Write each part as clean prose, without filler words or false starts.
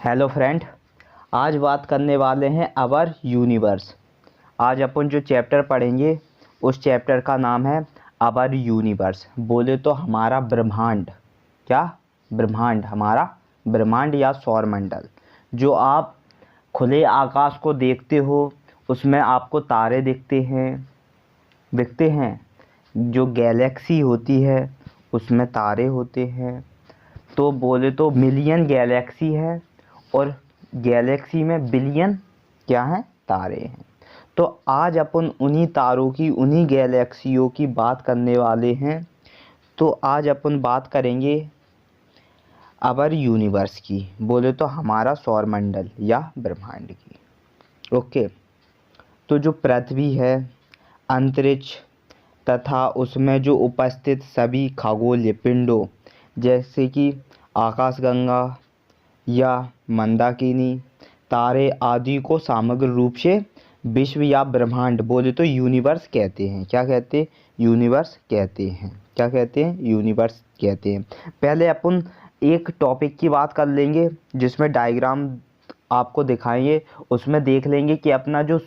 Hello friend, आज बात करने वाले हैं अवर यूनिवर्स। आज अपन जो चैप्टर पढ़ेंगे उस चैप्टर का नाम है अवर यूनिवर्स। बोले तो हमारा ब्रह्मांड। क्या? ब्रह्मांड, हमारा ब्रह्मांड या सौरमंडल। जो आप खुले आकाश को देखते हो उसमें आपको तारे दिखते हैं। जो गैलेक्सी होती है उसमें तारे होते हैं। तो बोले तो मिलियन गैलेक्सी है और गैलेक्सी में बिलियन क्या है? तारे हैं। तो आज अपन उन्हीं तारों की, उन्हीं गैलेक्सियों की बात करने वाले हैं। तो आज अपन बात करेंगे अवर यूनिवर्स की, बोले तो हमारा सौरमंडल या ब्रह्मांड की। ओके। तो जो पृथ्वी है, अंतरिक्ष तथा उसमें जो उपस्थित सभी खगोलीय पिंडों जैसे कि आकाशगंगा या मंदाकिनी, तारे आदि को समग्र रूप से विश्व या ब्रह्मांड बोले तो यूनिवर्स कहते हैं। क्या कहते हैं? यूनिवर्स कहते हैं। क्या कहते हैं? यूनिवर्स कहते हैं। पहले अपन एक टॉपिक की बात कर लेंगे जिसमें डायग्राम आपको दिखाएंगे। उसमें देख लेंगे कि अपना जो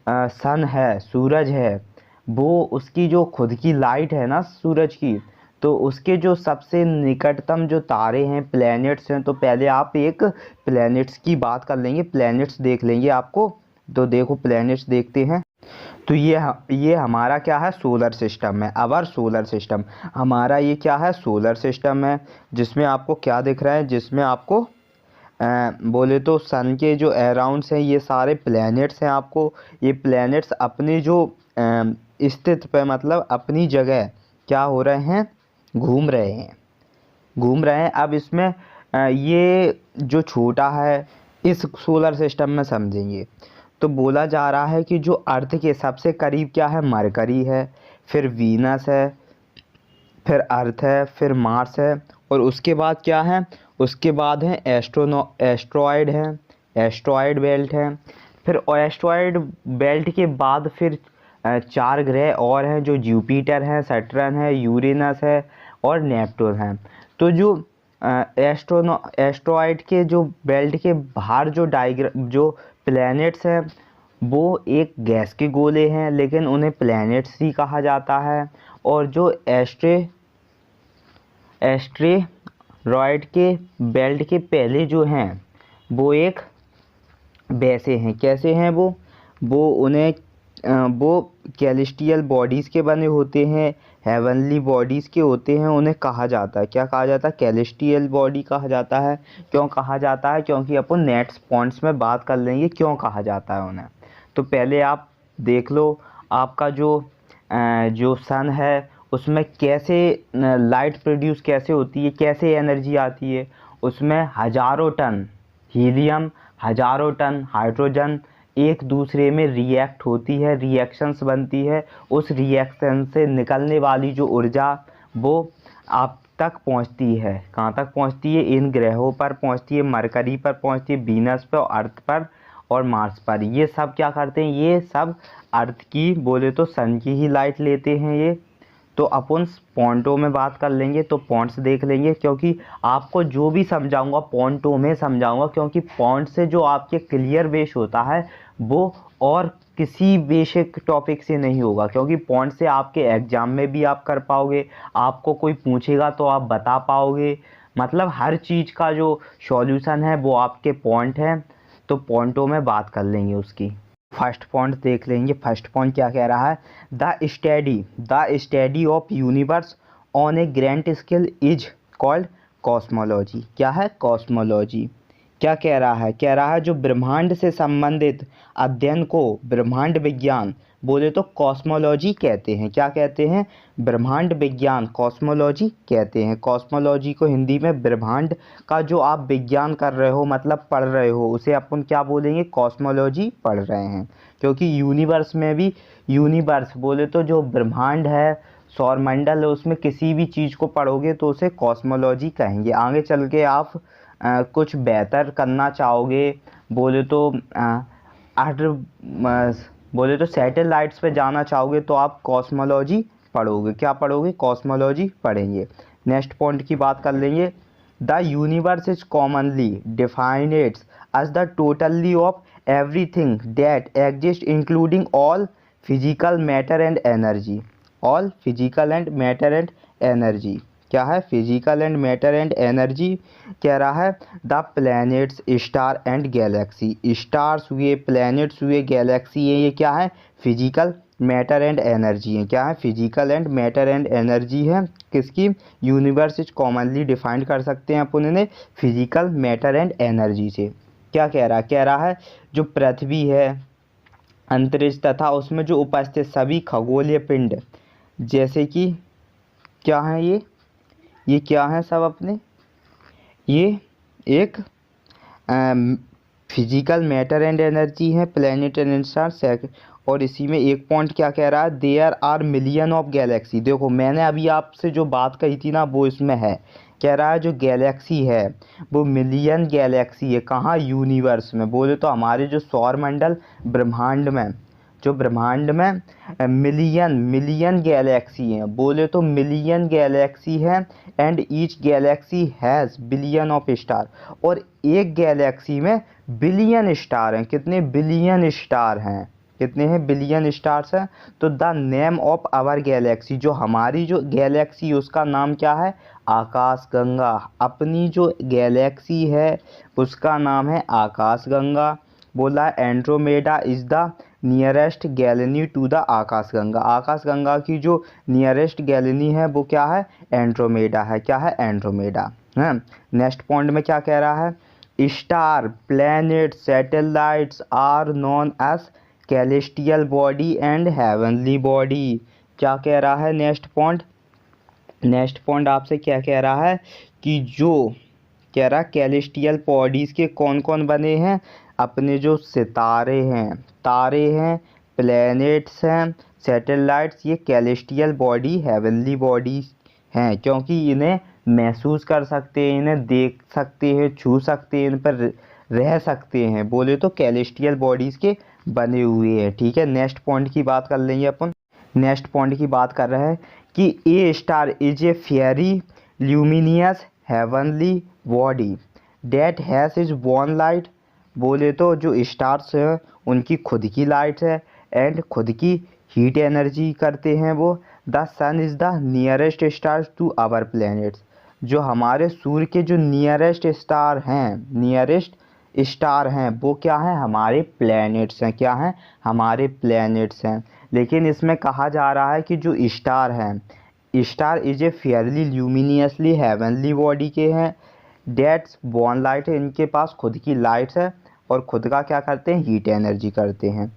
सन है, सूरज है, वो उसकी जो खुद की लाइट है ना सूरज की, तो उसके जो सबसे निकटतम जो तारे हैं, प्लैनेट्स हैं। तो पहले आप एक प्लैनेट्स की बात कर लेंगे, प्लैनेट्स देख लेंगे आपको। तो देखो प्लैनेट्स देखते हैं। तो ये हमारा क्या है? सोलर सिस्टम है। अवर सोलर सिस्टम हमारा ये क्या है? सोलर सिस्टम है। जिसमें आपको क्या दिख रहा है? जिसमें आपको बोले तो सन के जो अराउंड्स हैं ये सारे प्लैनेट्स हैं आपको। ये प्लैनेट्स अपनी जो स्थिति पे, मतलब अपनी जगह क्या हो रहे हैं? घूम रहे हैं। अब इसमें ये जो छोटा है इस सोलर सिस्टम में समझेंगे तो बोला जा रहा है कि जो अर्थ के सबसे करीब क्या है? मरकरी है, फिर वीनस है, फिर अर्थ है, फिर मार्स है, और उसके बाद क्या है? उसके बाद है एस्ट्रॉयड है, एस्ट्रॉयड बेल्ट है। फिर एस्ट्रॉयड बेल्ट के बाद फिर 4 ग्रह और हैं जो जुपिटर है, सैटर्न है, यूरेनस है और नेपट्टून है। तो जो एस्ट्रॉयड के जो बेल्ट के बाहर जो प्लैनेट्स हैं वो एक गैस के गोले हैं, लेकिन उन्हें प्लैनेट्स ही कहा जाता है। और जो एस्टेरॉयड के बेल्ट के पहले जो हैं वो एक वैसे हैं। कैसे हैं वो? वो कैलिस्टियल बॉडीज़ के बने होते हैं, हेवनली बॉडीज़ के होते हैं। उन्हें कहा जाता है, क्या कहा जाता है? कैलिस्टियल बॉडी कहा जाता है। क्यों कहा जाता है? क्योंकि अपन नेक्स्ट पॉइंट्स में बात कर लेंगे क्यों कहा जाता है उन्हें। तो पहले आप देख लो आपका जो सन है उसमें कैसे लाइट प्रोड्यूस कैसे होती है, कैसे एनर्जी आती है। उसमें हज़ारों टन हीलियम, हज़ारों टन हाइड्रोजन एक दूसरे में रिएक्ट होती है, रिएक्शंस बनती है। उस रिएक्शन से निकलने वाली जो ऊर्जा वो आप तक पहुंचती है। कहाँ तक पहुंचती है? इन ग्रहों पर पहुंचती है, मरकरी पर पहुंचती है, वीनस पर, अर्थ पर और मार्स पर। ये सब क्या करते हैं? ये सब अर्थ की, बोले तो सन की ही लाइट लेते हैं ये। तो अपन पॉइंटों में बात कर लेंगे, तो पॉइंट्स देख लेंगे, क्योंकि आपको जो भी समझाऊंगा पॉइंटों में समझाऊंगा, क्योंकि पॉइंट से जो आपके क्लियर बेस होता है वो और किसी बेसिक टॉपिक से नहीं होगा। क्योंकि पॉइंट से आपके एग्जाम में भी आप कर पाओगे, आपको कोई पूछेगा तो आप बता पाओगे। मतलब हर चीज़ का जो सॉल्यूशन है वो आपके पॉइंट है। तो पॉइंटों में बात कर लेंगे उसकी। फर्स्ट पॉइंट देख लेंगे। फर्स्ट पॉइंट क्या कह रहा है? The study of universe on A grand scale is called cosmology. क्या है? कॉस्मोलॉजी। क्या कह रहा है? कह रहा है जो ब्रह्मांड से संबंधित अध्ययन को ब्रह्मांड विज्ञान बोले तो कॉस्मोलॉजी कहते हैं। क्या कहते हैं? ब्रह्मांड विज्ञान, कॉस्मोलॉजी कहते हैं। कॉस्मोलॉजी को हिंदी में ब्रह्मांड का जो आप विज्ञान कर रहे हो, मतलब पढ़ रहे हो, उसे अपन क्या बोलेंगे? कॉस्मोलॉजी पढ़ रहे हैं। क्योंकि यूनिवर्स में भी, यूनिवर्स बोले तो जो ब्रह्मांड है, सौरमंडल है, उसमें किसी भी चीज़ को पढ़ोगे तो उसे कॉस्मोलॉजी कहेंगे। आगे चल के आप कुछ बेहतर करना चाहोगे, बोले तो बोले तो सैटेलाइट्स पे जाना चाहोगे तो आप कॉस्मोलॉजी पढ़ोगे। क्या पढ़ोगे? कॉस्मोलॉजी पढ़ेंगे। नेक्स्ट पॉइंट की बात कर लेंगे। The universe is commonly defined as the totality of everything that exists including all physical matter and energy. all physical and matter and energy क्या है? Physical and matter and energy कह रहा है the planets star and Galaxy. Stars हुए, planets हुए, Galaxy है, ये क्या है? फिजिकल मैटर एंड एनर्जी है। क्या है? Physical and matter and energy है किसकी? यूनिवर्स इज कॉमनली डिफाइंड कर सकते हैं अपन इन्हें फिजिकल मैटर एंड एनर्जी से। क्या कह रहा है? कह रहा है जो पृथ्वी है, अंतरिक्ष तथा उसमें जो उपस्थित सभी खगोलीय पिंड जैसे कि क्या है ये क्या है सब अपने? ये एक फिजिकल मैटर एंड एनर्जी है, प्लैनेट एंड स्टार। और इसी में एक पॉइंट क्या कह रहा है? There are million of galaxy. देखो मैंने अभी आपसे जो बात कही थी ना वो इसमें है। कह रहा है जो गैलेक्सी है वो मिलियन गैलेक्सी है। कहाँ? यूनिवर्स में। बोले तो हमारे जो सौरमंडल ब्रह्मांड में, जो ब्रह्मांड में मिलियन गैलेक्सी हैं। बोले तो मिलियन गैलेक्सी है and each Galaxy has billion of star. और एक गैलेक्सी में बिलियन स्टार हैं। कितने? बिलियन स्टार हैं। कितने हैं? बिलियन स्टार्स हैं। तो the name of our galaxy, जो हमारी जो गैलेक्सी उसका नाम क्या है? आकाश गंगा। अपनी जो गैलेक्सी है उसका नाम है आकाश गंगा। बोला Andromeda is the nearest galaxy to the Akash Ganga. आकाश गंगा की जो नियरेस्ट गैलेनी है वो क्या है? एंड्रोमेडा है। क्या है? एंड्रोमेडा है। नेक्स्ट पॉइंट में क्या कह रहा है? Star, planet, satellites are known as celestial body and heavenly body. क्या कह रहा है? नेक्स्ट पॉइंट आपसे क्या कह रहा है कि जो कह रहा कैलेस्टियल बॉडीज़ के कौन कौन बने हैं? अपने जो सितारे हैं, तारे हैं, प्लैनेट्स हैं, सैटेलाइट्स, ये कैलेस्टियल बॉडी, हेवनली बॉडीज हैं। क्योंकि इन्हें महसूस कर सकते हैं, इन्हें देख सकते हैं, छू सकते हैं, इन पर रह सकते हैं। बोले तो कैलेस्टियल बॉडीज़ के बने हुए हैं। ठीक है, नेक्स्ट पॉइंट की बात कर लेंगे अपन। नेक्स्ट पॉइंट की बात कर रहे हैं कि a star is a fairy luminous heavenly body that has is born light. बोले तो जो स्टार्स हैं उनकी खुद की लाइट्स है एंड खुद की हीट एनर्जी करते हैं वो। The sun is the nearest star to our planets. जो हमारे सूर्य के जो नियरेस्ट स्टार हैं वो क्या है? हमारे प्लैनेट्स हैं। क्या हैं? हमारे प्लैनेट्स हैं। लेकिन इसमें कहा जा रहा है कि जो स्टार हैं, star is a fairly luminously heavenly body के हैं डेट्स बॉर्न लाइट है। इनके पास खुद की लाइट्स है और खुद का क्या करते हैं? हीट एनर्जी करते हैं।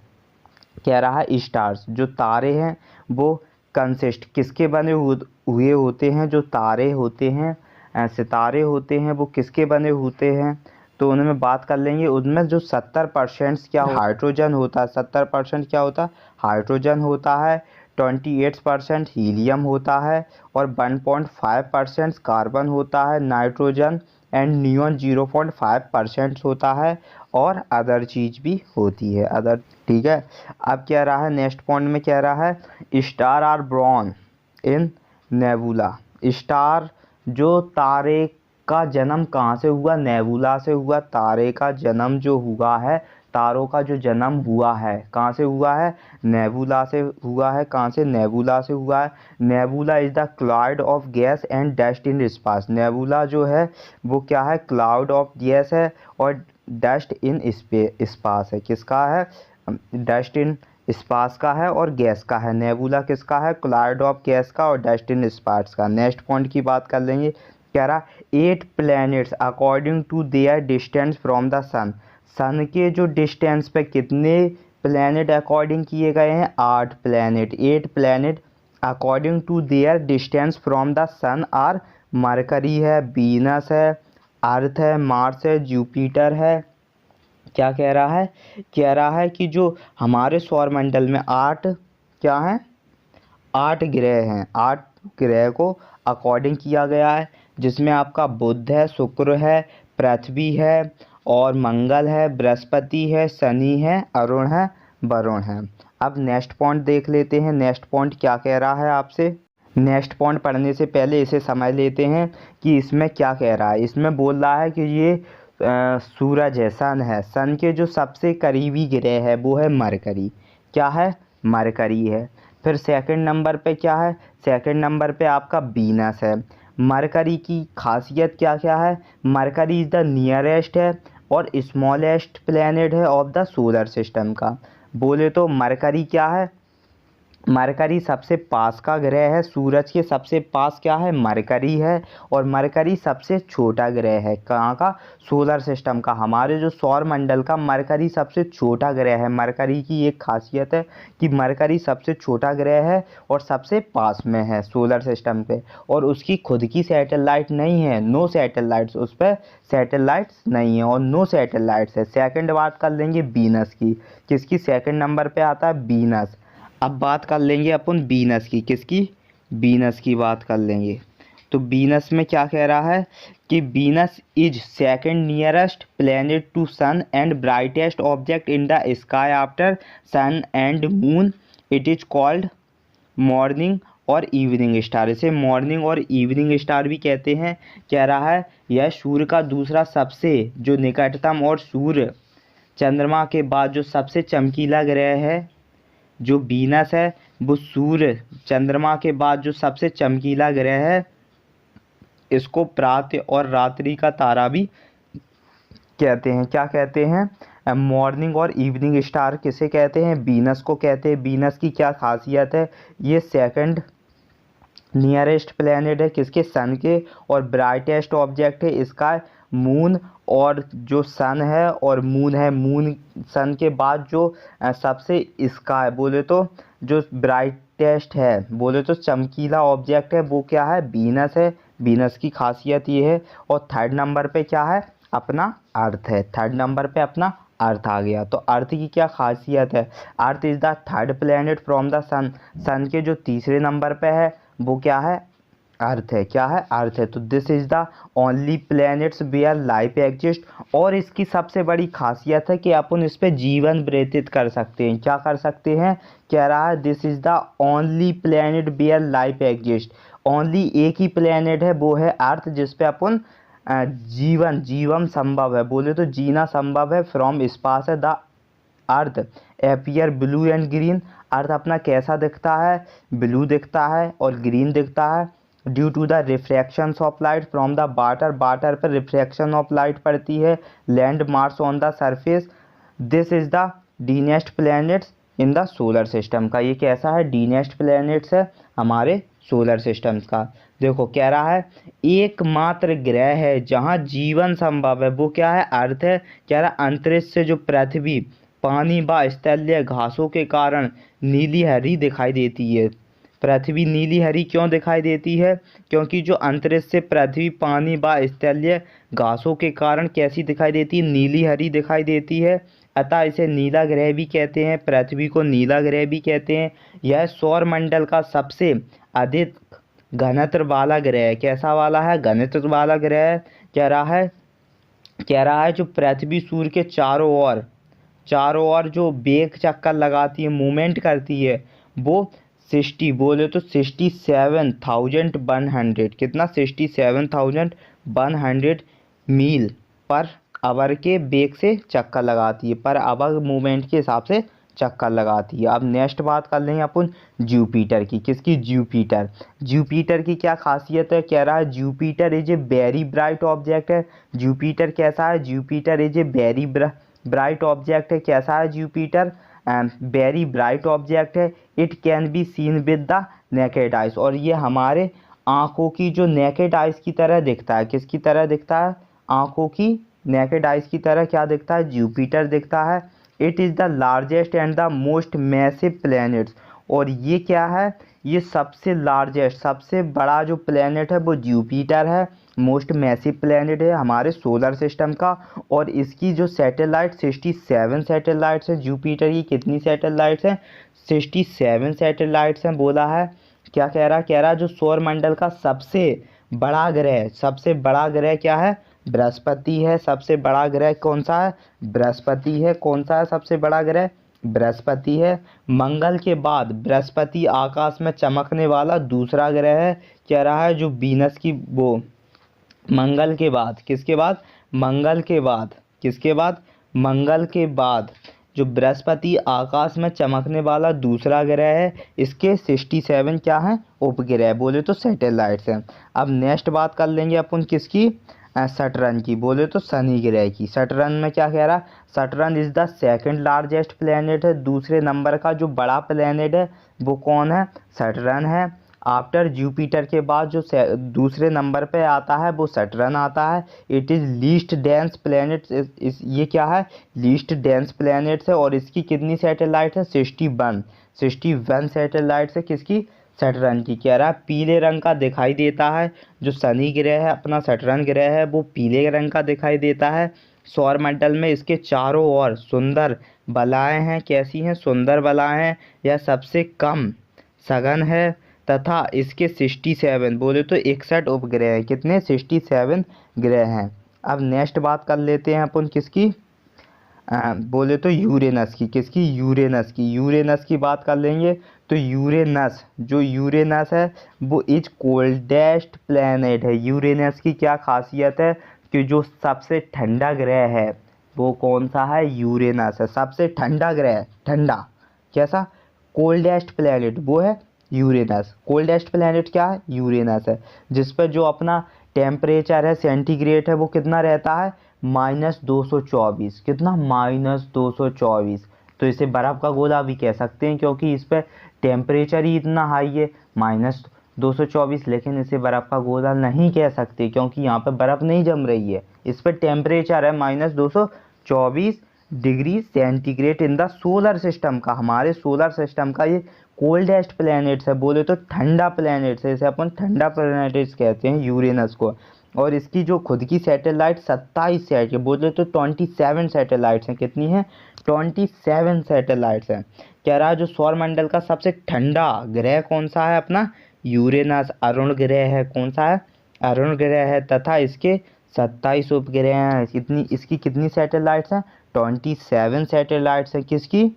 कह रहा है स्टार्स, जो तारे हैं वो कंसिस्ट किसके बने हुए होते हैं? जो तारे होते हैं, सितारे होते हैं, वो किसके बने होते हैं? तो उनमें बात कर लेंगे। उनमें जो 70% क्या हाइड्रोजन होता है? 70% क्या होता है? हाइड्रोजन होता है। 28% हीलियम होता है और 1.5% कार्बन होता है। नाइट्रोजन एंड नियॉन 0.5% होता है और अदर चीज़ भी होती है अदर। ठीक है, अब कह रहा है नेक्स्ट पॉइंट में कह रहा है star are born in nebula. Star, जो तारे का जन्म कहाँ से हुआ? नेबुला से हुआ। तारे का जन्म जो हुआ है, तारों का जो जन्म हुआ है कहाँ से हुआ है? नेबुला से हुआ है। कहाँ से? नेबुला से हुआ है। Nebula is the cloud of gas and dust in space. Nebula जो है वो क्या है? क्लाउड ऑफ गैस है और डस्ट इन स्पेस है। किसका है? डस्ट इन स्पेस का है और गैस का है। नेबुला किसका है? क्लाउड ऑफ गैस का और डस्ट इन स्पेस का। नेक्स्ट पॉइंट की बात कर लेंगे। कह रहा 8 planets according to their distance from the sun. Sun के जो डिस्टेंस पे कितने प्लैनेट अकॉर्डिंग किए गए हैं? 8 planet. 8 planet according to their distance from the sun are Mercury है, वीनस है, अर्थ है, मार्स है, जुपिटर है। क्या कह रहा है? कह रहा है कि जो हमारे सौरमंडल में 8 क्या हैं? 8 ग्रह हैं। 8 ग्रह को अकॉर्डिंग किया गया है, जिसमें आपका बुध है, शुक्र है, पृथ्वी है और मंगल है, बृहस्पति है, शनि है, अरुण है, वरुण है। अब नेक्स्ट पॉइंट देख लेते हैं। नेक्स्ट पॉइंट क्या कह रहा है आपसे? नेक्स्ट पॉइंट पढ़ने से पहले इसे समझ लेते हैं कि इसमें क्या कह रहा है। इसमें बोल रहा है कि ये सूरज है, सन है, सन के जो सबसे करीबी ग्रह है वो है मरकरी। क्या है? मरकरी है। फिर सेकंड नंबर पे क्या है? सेकंड नंबर पे आपका वीनस है। मरकरी की खासियत क्या क्या है? मरकरी इज़ द नियरेस्ट है और स्मॉलेस्ट प्लैनेट है ऑफ द सोलर सिस्टम का। बोले तो मरकरी क्या है? मरकरी सबसे पास का ग्रह है, सूरज के सबसे पास क्या है? मरकरी है। और मरकरी सबसे छोटा ग्रह है, कहाँ का? सोलर सिस्टम का। हमारे जो सौर मंडल का मरकरी सबसे छोटा ग्रह है। मरकरी की एक खासियत है कि मरकरी सबसे छोटा ग्रह है और सबसे पास में है सोलर सिस्टम पे, और उसकी खुद की सैटेलाइट नहीं है, नो सैटेलाइट्स, उस पर सैटेलाइट्स नहीं है और नो सैटेलाइट्स है। सेकंड बात कर लेंगे वीनस की। किसकी? सेकंड नंबर पे आता है वीनस। अब बात कर लेंगे अपन वीनस की। किसकी? वीनस की बात कर लेंगे। तो वीनस में क्या कह रहा है कि Venus is second nearest planet to sun and brightest object in the sky after sun and moon. It is called morning और इवनिंग स्टार। इसे मॉर्निंग और इवनिंग स्टार भी कहते हैं। कह रहा है यह सूर्य का दूसरा सबसे जो निकटतम और सूर्य चंद्रमा के बाद जो सबसे चमकीला ग्रह है, जो वीनस है, वो सूर्य चंद्रमा के बाद जो सबसे चमकीला ग्रह है। इसको प्रातः और रात्रि का तारा भी कहते हैं। क्या कहते हैं? मॉर्निंग और इवनिंग स्टार किसे कहते हैं? वीनस को कहते हैं। वीनस की क्या खासियत है? ये सेकंड नियरेस्ट प्लैनेट है किसके? सन के, और ब्राइटेस्ट ऑब्जेक्ट है इसका मून। और जो सन है और मून है, मून सन के बाद जो सबसे इसका है बोले तो जो ब्राइटेस्ट है, बोले तो चमकीला ऑब्जेक्ट है, वो क्या है? वीनस है। वीनस की खासियत ये है। और थर्ड नंबर पे क्या है? अपना अर्थ है। थर्ड नंबर पे अपना अर्थ आ गया। तो अर्थ की क्या खासियत है? Earth is the third planet from the sun. Sun के जो तीसरे नंबर पे है वो क्या है? अर्थ है। क्या है? अर्थ है। तो this is the only planets where life exist. और इसकी सबसे बड़ी खासियत है कि अपन इस पे जीवन व्यतीत कर सकते हैं। क्या कर सकते हैं? कह रहा है this is the only planet where life exist. Only एक ही प्लैनेट है, वो है अर्थ, जिस पे अपन जीवन संभव है, बोले तो जीना संभव है। फ्रॉम स्पेस है the earth appear blue and green. Earth अपना कैसा दिखता है? ब्लू दिखता है और ग्रीन दिखता है। Due to the refraction of light from the water. Water पर रिफ्रैक्शन ऑफ लाइट पड़ती है। Land Mars on the surface. This is the densest planets in the solar system का। ये कैसा है? डीनेस्ट प्लैनेट्स है हमारे सोलर सिस्टम्स का। देखो कह रहा है एकमात्र ग्रह है जहाँ जीवन संभव है, वो क्या है? अर्थ है। कह रहा अंतरिक्ष से जो पृथ्वी पानी व स्थलीय घासों के कारण नीली हरी दिखाई देती है। पृथ्वी नीली हरी क्यों दिखाई देती है? क्योंकि जो अंतरिक्ष से पृथ्वी पानी व स्थलीय घासों के कारण कैसी दिखाई देती है? नीली हरी दिखाई देती है। अतः इसे नीला ग्रह भी कहते हैं, पृथ्वी को नीला ग्रह भी कहते हैं। यह सौर मंडल का सबसे अधिक घनत्व वाला ग्रह है। कैसा वाला है? घनत्व वाला ग्रह है। कह रहा है जो पृथ्वी सूर्य के चारों ओर जो बेग चक्कर लगाती है, मूवमेंट करती है, वो 60 बोले तो 67,100। कितना? 67,100 मील पर आवर के बेग से चक्कर लगाती है, पर आवर मूवमेंट के हिसाब से चक्कर लगाती है। अब नेक्स्ट बात कर लेंगे अपन जुपिटर की। किसकी? जुपिटर। जुपिटर की क्या खासियत है? कह रहा है Jupiter is a very bright object है। जुपिटर कैसा है? Jupiter is a very bright object है। कैसा है जुपिटर? वेरी ब्राइट ऑब्जेक्ट है। It can be seen with the naked eyes. और ये हमारे आँखों की जो नेकेड आइज की तरह दिखता है। किसकी तरह दिखता है? आँखों की नेकेड आइज की तरह क्या दिखता है? जुपिटर दिखता है। It is the largest and the most massive planets. और ये क्या है? ये सबसे लार्जेस्ट, सबसे बड़ा जो प्लैनेट है वो जुपिटर है। मोस्ट मैसिव प्लैनेट है हमारे सोलर सिस्टम का। और इसकी जो सैटेलाइट 67 सैटेलाइट्स हैं। जुपिटर की कितनी सैटेलाइट्स हैं? 67 सैटेलाइट्स हैं बोला है। क्या कह रहा है? कह रहा है जो सौर मंडल का सबसे बड़ा ग्रह क्या है? बृहस्पति है। सबसे बड़ा ग्रह कौन सा है? बृहस्पति है। कौन सा है सबसे बड़ा ग्रह? बृहस्पति है। मंगल के बाद बृहस्पति आकाश में चमकने वाला दूसरा ग्रह है, कह रहा है जो वीनस की वो मंगल के बाद, किसके बाद, मंगल के बाद, किसके बाद, मंगल के बाद जो बृहस्पति आकाश में चमकने वाला दूसरा ग्रह है, इसके 67 क्या हैं, उपग्रह, बोले तो सैटेलाइट्स हैं। अब नेक्स्ट बात कर लेंगे अपन किसकी, सैटर्न की, बोले तो शनि ग्रह की। सैटर्न में क्या कह रहा है, Saturn is the second largest planet है, दूसरे नंबर का जो बड़ा प्लेनेट है वो कौन है, सैटर्न है। आफ्टर जुपिटर के बाद जो दूसरे नंबर पे आता है वो सैटर्न आता है। It is least dense planet, ये क्या है, लीस्ट डेंस प्लैनेट्स है। और इसकी कितनी सैटेलाइट है, 61 सैटेलाइट्स है, किसकी, सैटर्न की। कह रहा है पीले रंग का दिखाई देता है, जो शनि ग्रह है अपना सैटर्न ग्रह है वो पीले रंग का दिखाई देता है। सौरमंडल में इसके चारों ओर सुंदर बलाएँ हैं, कैसी हैं, सुंदर बलाएँ हैं। यह सबसे कम सघन है तथा इसके 67, बोले तो 61 उपग्रह हैं, कितने, 67 ग्रह हैं। अब नेक्स्ट बात कर लेते हैं अपन किसकी, बोले तो यूरेनस की, किसकी, यूरेनस की। यूरेनस की बात कर लेंगे तो यूरेनस, जो यूरेनस है वो इज कोल्डेस्ट प्लैनेट है। यूरेनस की क्या खासियत है कि जो सबसे ठंडा ग्रह है वो कौन सा है, यूरेनस है, सबसे ठंडा ग्रह, ठंडा, कैसा, कोल्डेस्ट प्लैनेट वो है यूरेनस। कोल्डेस्ट प्लैनेट क्या है, यूरेनस है, जिस पर जो अपना टेम्परेचर है सेंटीग्रेड है वो कितना रहता है, -224, कितना, -224। तो इसे बर्फ़ का गोला भी कह सकते हैं क्योंकि इस पर टेम्परेचर ही इतना हाई है, -224। लेकिन इसे बर्फ़ का गोला नहीं कह सकते क्योंकि यहाँ पर बर्फ़ नहीं जम रही है, इस पर टेम्परेचर है -224 degree centigrade in the solar system का, हमारे सोलर सिस्टम का ये कोल्डेस्ट प्लैनेट्स है, बोले तो ठंडा प्लैनेट्स है, इसे अपन ठंडा प्लैनेट्स कहते हैं यूरेनस को। और इसकी जो खुद की सैटेलाइट 27 सैटेलाइट, बोले तो 27 सैटेलाइट्स हैं, कितनी हैं, 27 सैटेलाइट्स हैं। कह रहा है जो सौरमंडल का सबसे ठंडा ग्रह कौन सा है अपना, यूरेनस, अरुण ग्रह है, कौन सा है, अरुण ग्रह है, तथा इसके 27 उपग्रह हैं। कितनी, इसकी कितनी सैटेलाइट्स हैं, 27 सैटेलाइट्स हैं, किसकी,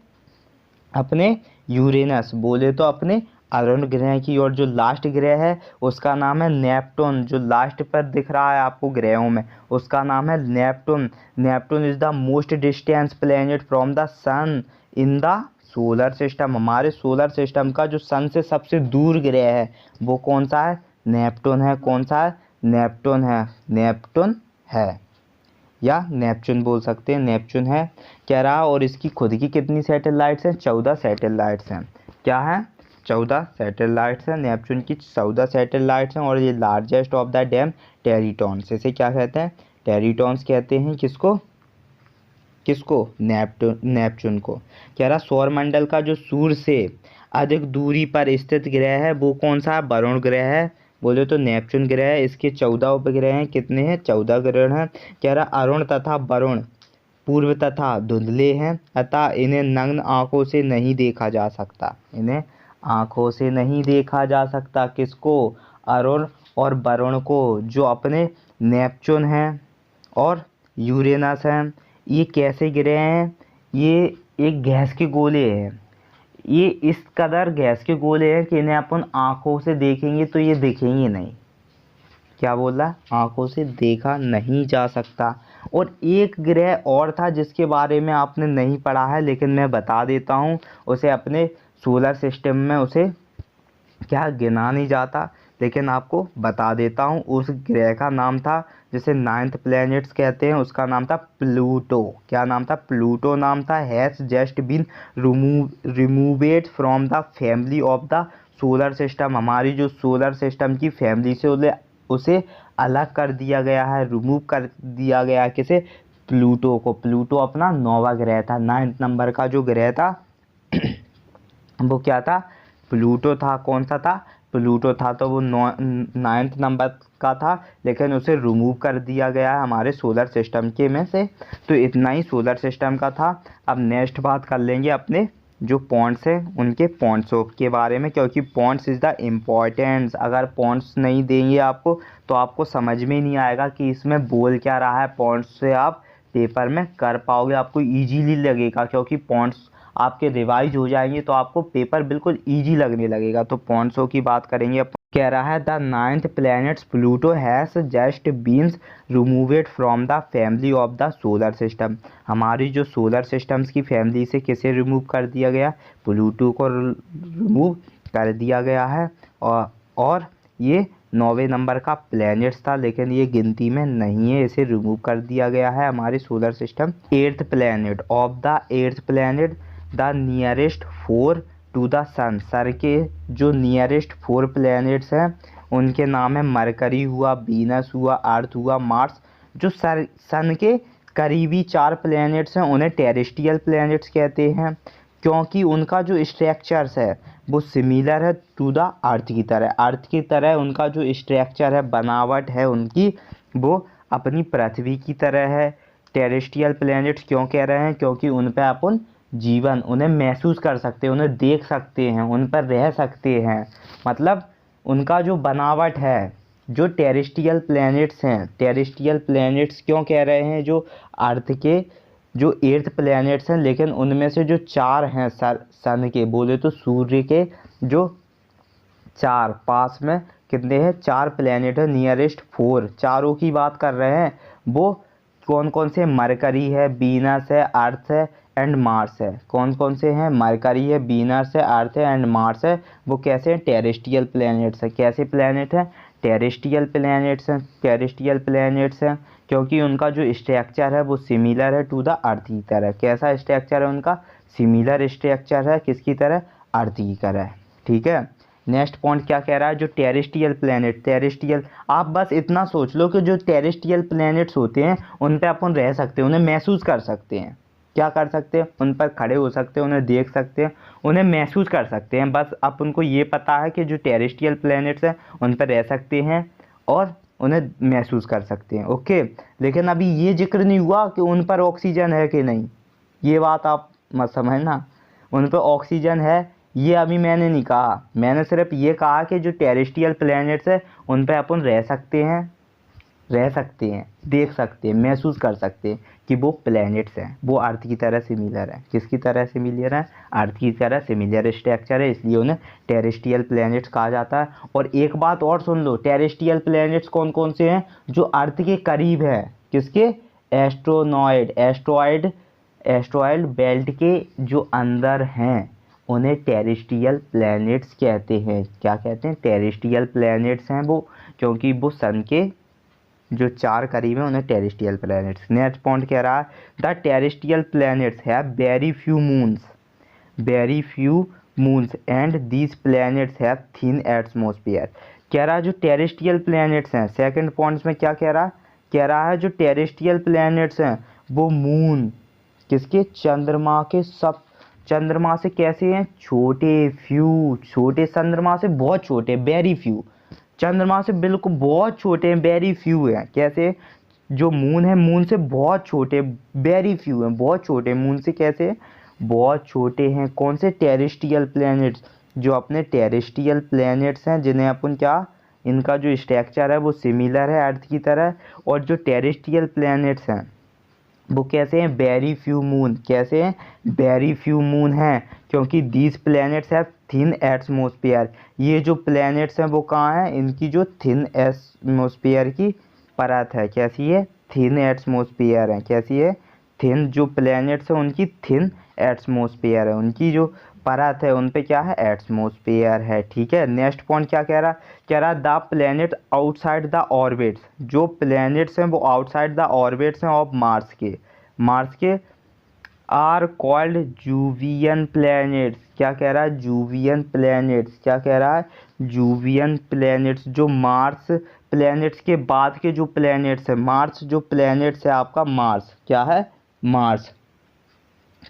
अपने यूरेनस, बोले तो अपने अरुण ग्रह की। और जो लास्ट ग्रह है उसका नाम है नेपटून, जो लास्ट पर दिख रहा है आपको ग्रहों में उसका नाम है Neptune. Neptune is the most distance planet from the sun in the solar system, हमारे सोलर सिस्टम का जो सन से सबसे दूर ग्रह है वो कौन सा है, नेपटून है, कौन सा है, नेपटून है, नेपटून है, या नेपच्यून बोल सकते हैं, नेपच्यून है, कह रहा। और इसकी खुद की कितनी सैटेलाइट्स हैं, 14 सैटेलाइट्स हैं, क्या है, 14 सैटेलाइट्स हैं, नेपच्यून की 14 सैटेलाइट्स हैं। और ये लार्जेस्ट ऑफ द डैम टेरिटॉन्स, इसे क्या कहते हैं, टेरिटॉन्स कहते हैं, किसको, किसको, नेपच्यून को। कह रहा सौरमंडल का जो सूर्य से अधिक दूरी पर स्थित ग्रह है वो कौन सा है, वरुण ग्रह है, बोले तो नेपच्यून ग्रह है। इसके 14 उपग्रह हैं, कितने हैं, 14 ग्रह हैं। कह रहा अरुण तथा वरुण पूर्व तथा धुंधले हैं अतः इन्हें नग्न आंखों से नहीं देखा जा सकता, इन्हें आंखों से नहीं देखा जा सकता, किसको, अरुण और वरुण को। जो अपने नेपच्यून हैं और यूरेनस हैं, ये कैसे ग्रह हैं, ये एक गैस के गोले हैं, ये इस कदर गैस के गोले हैं कि इन्हें अपन आँखों से देखेंगे तो ये दिखेंगे नहीं, क्या बोला, आँखों से देखा नहीं जा सकता। और एक ग्रह और था जिसके बारे में आपने नहीं पढ़ा है लेकिन मैं बता देता हूँ, उसे अपने सोलर सिस्टम में उसे क्या गिना नहीं जाता लेकिन आपको बता देता हूँ। उस ग्रह का नाम था जिसे 9th प्लैनेट्स कहते हैं, उसका नाम था प्लूटो, क्या नाम था, प्लूटो नाम था। Has just been removed from the family of the solar system, हमारी जो सोलर सिस्टम की फैमिली से उसे अलग कर दिया गया है, रिमूव कर दिया गया है, किसे, प्लूटो को। प्लूटो अपना 9वां ग्रह था, 9th नंबर का जो ग्रह था वो क्या था, प्लूटो था, कौन सा था, प्लूटो था। तो वो 9th नंबर का था लेकिन उसे रिमूव कर दिया गया है हमारे सोलर सिस्टम के में से। तो इतना ही सोलर सिस्टम का था। अब नेक्स्ट बात कर लेंगे अपने जो पॉइंट्स हैं उनके पॉइंट्स के बारे में, क्योंकि पॉइंट्स इज़ द इम्पॉर्टेंस। अगर पॉइंट्स नहीं देंगे आपको तो आपको समझ में नहीं आएगा कि इसमें बोल क्या रहा है। पॉइंट्स से आप पेपर में कर पाओगे, आपको ईजीली लगेगा क्योंकि पॉइंट्स आपके रिवाइज हो जाएंगे, तो आपको पेपर बिल्कुल ईजी लगने लगेगा। तो पॉइंट्सों की बात करेंगे। कह रहा है the 9th planets Pluto has just been removed from the family of the solar system. हमारी जो सोलर सिस्टम्स की फैमिली से किसे रिमूव कर दिया गया? प्लूटो को रिमूव कर दिया गया है। और ये 9वें नंबर का प्लैनेट्स था, लेकिन ये गिनती में नहीं है, इसे रिमूव कर दिया गया है हमारे solar system. 8th planet of the 8th planet the nearest 4 to the sun. Sir के जो नियरेस्ट 4 प्लैनेट्स हैं उनके नाम है मरकरी हुआ, वीनस हुआ, अर्थ हुआ, मार्स। जो सन के करीबी 4 प्लैनेट्स हैं उन्हें टेरेस्ट्रियल प्लैनेट्स कहते हैं, क्योंकि उनका जो स्ट्रक्चर्स है वो सिमिलर है टू द अर्थ की तरह। अर्थ की तरह उनका जो स्ट्रक्चर है, बनावट है उनकी, वो अपनी पृथ्वी की तरह है। टेरेस्ट्रियल प्लैनेट्स क्यों कह रहे हैं? क्योंकि उन पर अपन जीवन, उन्हें महसूस कर सकते हैं, उन्हें देख सकते हैं, उन पर रह सकते हैं। मतलब उनका जो बनावट है, जो टेरेस्ट्रियल प्लैनेट्स हैं, टेरेस्ट्रियल प्लैनेट्स क्यों कह रहे हैं? जो अर्थ के जो 8th प्लैनेट्स हैं, लेकिन उनमें से जो 4 हैं सन के, बोले तो सूर्य के जो 4 पास में कितने हैं? 4 प्लैनेट है, नियरेस्ट 4, चारों की बात कर रहे हैं। वो कौन कौन से? मरकरी है, वीनस है, अर्थ है एंड मार्स है। कौन कौन से हैं? मरकरी है, वीनस है, अर्थ है एंड मार्स है। वो कैसे हैं? टेरेस्ट्रियल प्लैनेट्स है। कैसे प्लैनेट हैं? टेरेस्ट्रियल प्लैनेट्स हैं। टेरेस्ट्रियल प्लैनेट्स हैं क्योंकि उनका जो स्ट्रक्चर है वो सिमिलर है टू द अर्थ की तरह। कैसा स्ट्रक्चर है उनका? सिमिलर स्ट्रक्चर है, किसकी तरह? अर्थ की तरह। ठीक है। नेक्स्ट पॉइंट क्या कह रहा है? जो टेरेस्ट्रियल प्लैनेट, टेरेस्ट्रियल, आप बस इतना सोच लो कि जो टेरेस्ट्रियल प्लैनेट्स होते हैं उन पर अपन रह सकते हैं, उन्हें महसूस कर सकते हैं। क्या कर सकते हैं? उन पर खड़े हो सकते हैं, उन्हें देख सकते हैं, उन्हें महसूस कर सकते हैं। बस अपन को ये पता है कि जो टेरेस्ट्रियल प्लैनेट्स हैं उन पर रह सकते हैं और उन्हें महसूस कर सकते हैं। ओके, लेकिन अभी ये जिक्र नहीं हुआ कि उन पर ऑक्सीजन है कि नहीं। ये बात आप मत समझना, उन पर ऑक्सीजन है ये अभी मैंने नहीं कहा। मैंने सिर्फ ये कहा कि जो टेरेस्ट्रियल प्लैनेट्स है उन पर अपन रह सकते हैं, देख सकते हैं, महसूस कर सकते हैं कि वो प्लैनेट्स हैं। वो अर्थ की तरह सिमिलर है। किसकी तरह सिमिलर है? अर्थ की तरह सिमिलर स्ट्रक्चर है, इसलिए उन्हें टेरेस्ट्रियल प्लैनेट्स कहा जाता है। और एक बात और सुन लो, टेरेस्ट्रियल प्लैनेट्स कौन कौन से हैं? जो अर्थ के करीब हैं। किसके? एस्ट्रॉयड बेल्ट के जो अंदर हैं उन्हें टेरेस्ट्रियल प्लैनेट्स कहते हैं। क्या कहते हैं? टेरेस्ट्रियल प्लैनेट्स हैं वो, क्योंकि वो सन के जो 4 करीब हैं उन्हें टेरेस्ट्रियल प्लैनेट्स। नेक्स्ट पॉइंट कह रहा है the terrestrial planets have very few moons and these planets have thin atmosphere. कह रहा है जो टेरेस्ट्रियल प्लैनेट्स हैं, सेकंड पॉइंट्स में क्या कह रहा है? कह रहा है जो टेरेस्ट्रियल प्लैनेट्स हैं वो मून, किसके? चंद्रमा के। सब चंद्रमा से कैसे हैं? छोटे, छोटे, चंद्रमा से बहुत छोटे, वेरी फ्यू। चंद्रमा से बिल्कुल बहुत छोटे हैं, वेरी फ्यू हैं। कैसे? जो मून है मून से बहुत छोटे, वेरी फ्यू हैं, बहुत छोटे। मून से कैसे? बहुत छोटे हैं। कौन से? Terrestrial planets. जो अपने टेरेस्ट्रियल प्लैनेट्स हैं जिन्हें अपन क्या, इनका जो स्ट्रक्चर है वो सिमिलर है अर्थ की तरह। और जो टेरेस्ट्रियल प्लैनेट्स हैं वो कैसे हैं? Very few moon. कैसे हैं? वेरी फ्यू मून हैं, क्योंकि these planets have thin atmosphere. ये जो प्लैनेट्स हैं वो कहाँ हैं? इनकी जो थिन एटमॉस्फेयर की परत है। कैसी है? थिन एटमॉस्फेयर है। कैसी है? थिन। जो प्लैनेट्स हैं उनकी थिन एटमॉस्फेयर है, उनकी जो परत है उन पे क्या है? एटमॉस्फेयर है। ठीक है। नेक्स्ट पॉइंट क्या कह रहा? कह रहा the planet outside the orbits. जो प्लैनेट्स हैं वो आउटसाइड द ऑर्बिट्स हैं ऑफ मार्स के आर कॉल्ड जूवियन प्लैनेट्स। क्या कह रहा है? जूवियन प्लैनेट्स। क्या कह रहा है? जूवियन प्लैनेट्स। जो मार्स प्लैनेट्स के बाद के जो प्लैनेट्स है, मार्स जो प्लैनेट्स है आपका, मार्स क्या है? मार्स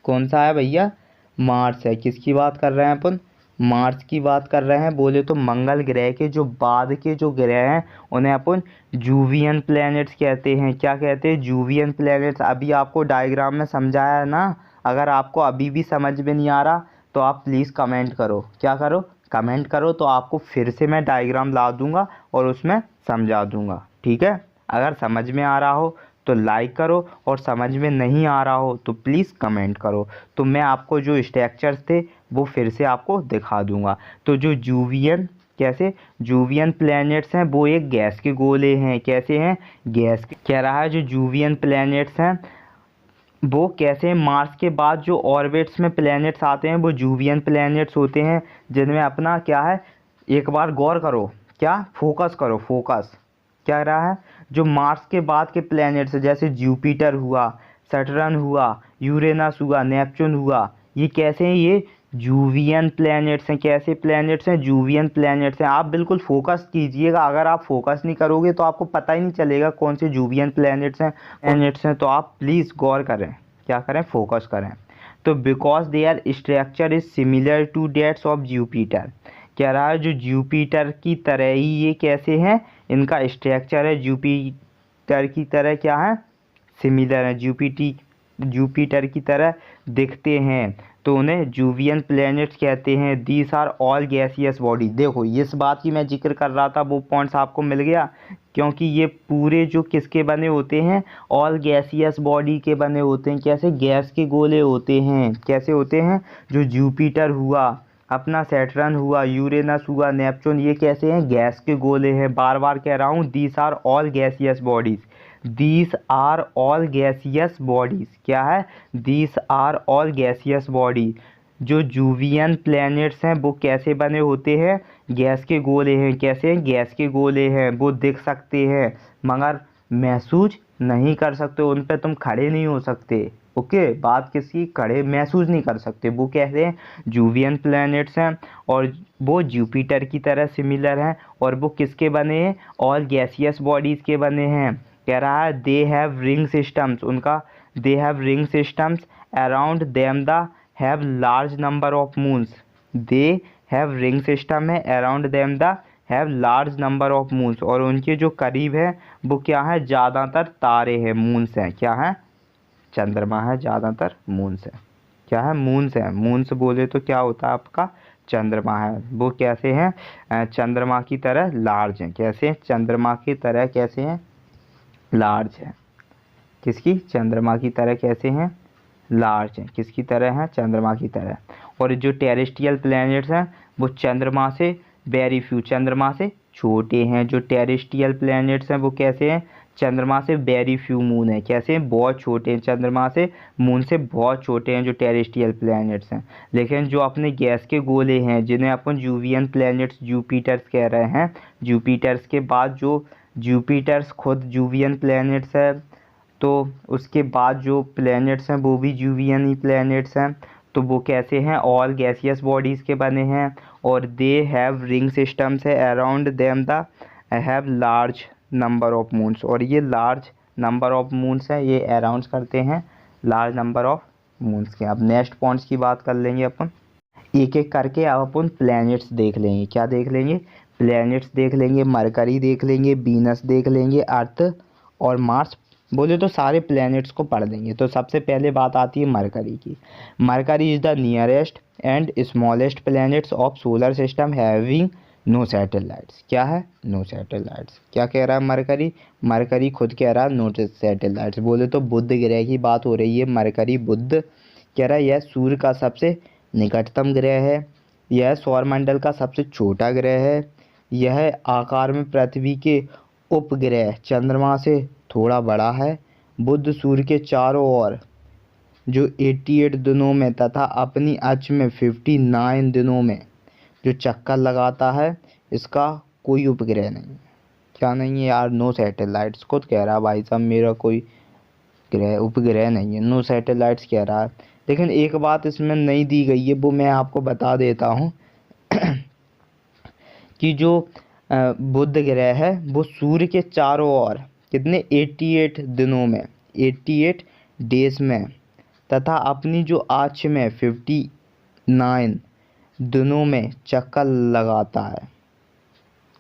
कौन सा है भैया? मार्स है। किसकी बात कर रहे हैं अपन? मार्स की बात कर रहे हैं। बोले तो मंगल ग्रह के जो बाद के जो ग्रह हैं उन्हें अपन जूवियन प्लैनेट्स कहते हैं। क्या कहते हैं? जूवियन प्लैनेट्स। अभी आपको डायग्राम में समझाया है ना। अगर आपको अभी भी समझ में नहीं आ रहा तो आप प्लीज़ कमेंट करो। क्या करो? कमेंट करो, तो आपको फिर से मैं डायग्राम ला दूंगा और उसमें समझा दूंगा। ठीक है। अगर समझ में आ रहा हो तो लाइक करो, और समझ में नहीं आ रहा हो तो प्लीज़ कमेंट करो। तो मैं आपको जो स्ट्रक्चर्स थे वो फिर से आपको दिखा दूंगा। तो जो जूवियन कैसे जूवियन प्लैनेट्स हैं वो एक गैस के गोले हैं। कैसे हैं? गैस के। कह रहा है जो जूवियन प्लैनेट्स हैं वो कैसे हैं? मार्स के बाद जो ऑर्बिट्स में प्लैनेट्स आते हैं वो जूवियन प्लैनेट्स होते हैं, जिनमें अपना क्या है, एक बार गौर करो, क्या फोकस करो, फोकस क्या रहा है, जो मार्स के बाद के प्लैनेट्स जैसे जुपिटर हुआ, सैटर्न हुआ, यूरेनस हुआ, नेपच्यून हुआ, ये कैसे हैं? ये जूवियन प्लैनेट्स हैं। कैसे प्लैनेट्स हैं? जूवियन प्लैनेट्स हैं। आप बिल्कुल फोकस कीजिएगा, अगर आप फोकस नहीं करोगे तो आपको पता ही नहीं चलेगा कौन से जूवियन प्लैनेट्स हैं। तो आप प्लीज़ गौर करें, क्या करें, फोकस करें। तो because their structure is similar to that's of Jupiter, कह रहा है जो जुपिटर की तरह ही ये कैसे हैं, इनका स्ट्रक्चर है जुपिटर की तरह, क्या है, सिमिलर है, जुपिटर की तरह दिखते हैं, तो उन्हें जूवियन प्लैनेट्स कहते हैं। These are all gaseous body. देखो इस बात की मैं जिक्र कर रहा था, वो पॉइंट्स आपको मिल गया, क्योंकि ये पूरे जो किसके बने होते हैं, ऑल गैसियस बॉडी के बने होते हैं। कैसे? गैस के गोले होते हैं। कैसे होते हैं? जो जुपिटर हुआ, अपना सैटर्न हुआ, यूरेनस हुआ, नेपच्यून, ये कैसे हैं? गैस के गोले हैं। बार बार कह रहा हूँ, these are all gaseous bodies. These are all gaseous bodies. क्या है? These are all gaseous body. जो जूवियन प्लैनेट्स हैं वो कैसे बने होते हैं? गैस के गोले हैं। कैसे हैं? गैस के गोले हैं। वो दिख सकते हैं मगर महसूस नहीं कर सकते, उन पे तुम खड़े नहीं हो सकते। ओके, बात किसकी? खड़े महसूस नहीं कर सकते। वो कैसे हैं? जूवियन प्लैनेट्स हैं, और वो जुपिटर की तरह सिमिलर हैं, और वो किसके बने हैं? ऑल गैसियस बॉडीज़ के बने हैं। कह रहा है दे हैव रिंग सिस्टम्स, उनका they have ring systems around them they have large number of moons. They have ring system है, around them they have large number of moons, और उनके जो करीब है वो क्या है? ज़्यादातर तारे हैं, मून्स हैं। क्या है? चंद्रमा है, ज़्यादातर मून्स है। क्या है? मून्स है। मून्स बोले तो क्या होता है आपका? चंद्रमा है। वो कैसे हैं? चंद्रमा की तरह लार्ज हैं। कैसे? चंद्रमा की तरह कैसे हैं? लार्ज है। किसकी? चंद्रमा की तरह कैसे हैं? लार्ज हैं। किसकी तरह हैं? चंद्रमा की तरह। और जो टेरेस्ट्रियल प्लैनेट्स हैं वो चंद्रमा से वेरी फ्यू, चंद्रमा से छोटे हैं। जो टेरेस्ट्रियल प्लैनेट्स हैं वो कैसे हैं? चंद्रमा से वेरी फ्यू मून है। कैसे? बहुत छोटे हैं, चंद्रमा से, मून से बहुत छोटे हैं जो टेरेस्ट्रियल प्लैनेट्स हैं। लेकिन जो अपने गैस के गोले हैं, जिन्हें अपन जूवियन प्लैनेट्स, जुपिटर्स कह रहे हैं, जुपिटर्स के बाद जो जुपिटर्स खुद जूवियन प्लैनेट्स है, तो उसके बाद जो प्लैनेट्स हैं वो भी जूवियन ही प्लैनेट्स हैं। तो वो कैसे हैं? ऑल गैसियस बॉडीज़ के बने हैं, और दे हैव रिंग सिस्टम्स है around them they have large number of moons, और ये लार्ज नंबर ऑफ मून्स है, ये अराउंड करते हैं लार्ज नंबर ऑफ मून्स के। अब नेक्स्ट पॉइंट्स की बात कर लेंगे अपन, एक एक करके। अब अपन प्लैनेट्स देख लेंगे। क्या देख लेंगे? प्लैनेट्स देख लेंगे। मरकरी देख लेंगे, वीनस देख लेंगे, अर्थ और मार्स, बोले तो सारे प्लैनेट्स को पढ़ देंगे। तो सबसे पहले बात आती है मरकरी की। Mercury is the nearest and smallest planets of solar system having no satellites. क्या है? No satellites. क्या कह रहा है मरकरी? मरकरी खुद कह रहा है नो सैटेलाइट्स। बोले तो बुध ग्रह की बात हो रही है। मरकरी बुध कह रहा है यह सूर्य का सबसे निकटतम ग्रह है, यह सौरमंडल का सबसे छोटा ग्रह है, यह आकार में पृथ्वी के उपग्रह चंद्रमा से थोड़ा बड़ा है। बुध सूर्य के चारों ओर जो 88 दिनों में तथा अपनी अक्ष में 59 दिनों में जो चक्कर लगाता है, इसका कोई उपग्रह नहीं। क्या नहीं है यार? No satellites. खुद कह रहा भाई साहब मेरा कोई ग्रह उपग्रह नहीं है, नो सैटेलाइट्स कह रहा है। लेकिन एक बात इसमें नहीं दी गई है, वो मैं आपको बता देता हूँ कि जो बुध ग्रह है वो सूर्य के चारों ओर कितने 88 दिनों में, 88 डेज में, तथा अपनी जो अक्ष में 59 दिनों में चक्कर लगाता है।